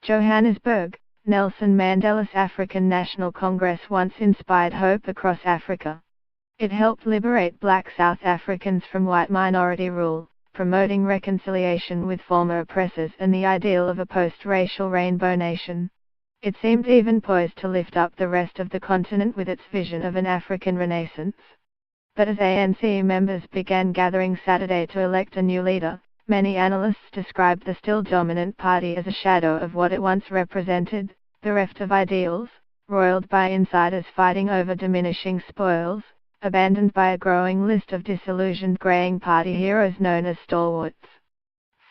Johannesburg, Nelson Mandela's African National Congress once inspired hope across Africa. It helped liberate black South Africans from white minority rule, promoting reconciliation with former oppressors and the ideal of a post-racial rainbow nation. It seemed even poised to lift up the rest of the continent with its vision of an African Renaissance. But as ANC members began gathering Saturday to elect a new leader, many analysts described the still dominant party as a shadow of what it once represented, bereft of ideals, roiled by insiders fighting over diminishing spoils, abandoned by a growing list of disillusioned greying party heroes known as stalwarts.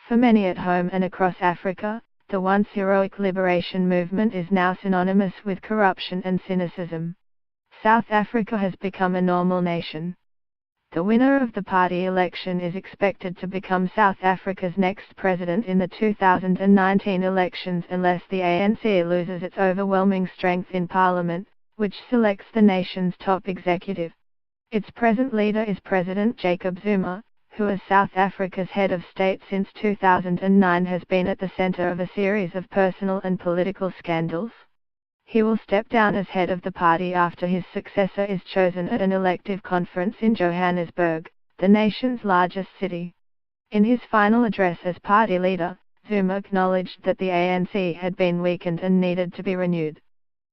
For many at home and across Africa, the once heroic liberation movement is now synonymous with corruption and cynicism. South Africa has become a normal nation. The winner of the party election is expected to become South Africa's next president in the 2019 elections unless the ANC loses its overwhelming strength in parliament, which selects the nation's top executive. Its present leader is President Jacob Zuma, who as South Africa's head of state since 2009 has been at the center of a series of personal and political scandals. He will step down as head of the party after his successor is chosen at an elective conference in Johannesburg, the nation's largest city. In his final address as party leader, Zuma acknowledged that the ANC had been weakened and needed to be renewed.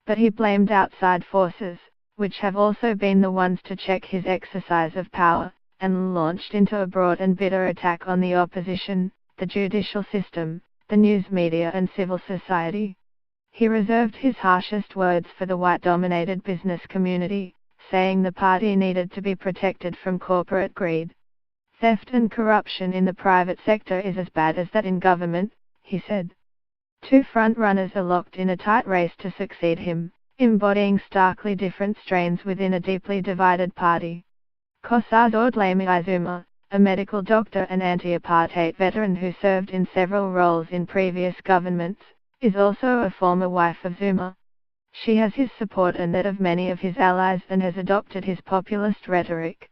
But he blamed outside forces, which have also been the ones to check his exercise of power, and launched into a broad and bitter attack on the opposition, the judicial system, the news media and civil society. He reserved his harshest words for the white-dominated business community, saying the party needed to be protected from corporate greed. Theft and corruption in the private sector is as bad as that in government, he said. Two front-runners are locked in a tight race to succeed him, embodying starkly different strains within a deeply divided party. Nkosazana Dlamini Zuma, a medical doctor and anti-apartheid veteran who served in several roles in previous governments, is also a former wife of Zuma. She has his support and that of many of his allies and has adopted his populist rhetoric.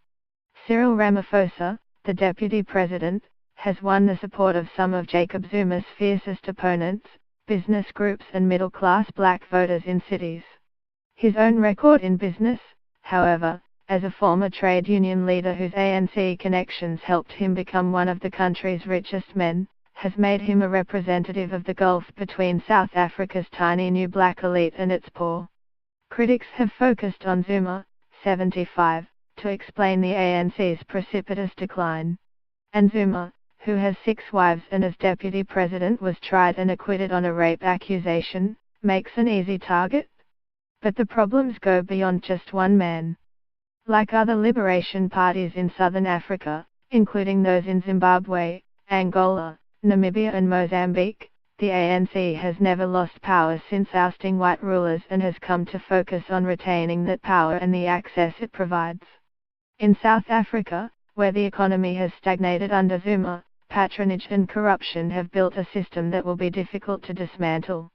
Cyril Ramaphosa, the deputy president, has won the support of some of Jacob Zuma's fiercest opponents, business groups and middle-class black voters in cities. His own record in business, however, as a former trade union leader whose ANC connections helped him become one of the country's richest men, has made him a representative of the gulf between South Africa's tiny new black elite and its poor. Critics have focused on Zuma, 75, to explain the ANC's precipitous decline. And Zuma, who has 6 wives and as deputy president was tried and acquitted on a rape accusation, makes an easy target. But the problems go beyond just one man. Like other liberation parties in southern Africa, including those in Zimbabwe, Angola, Namibia and Mozambique, the ANC has never lost power since ousting white rulers and has come to focus on retaining that power and the access it provides. In South Africa, where the economy has stagnated under Zuma, patronage and corruption have built a system that will be difficult to dismantle.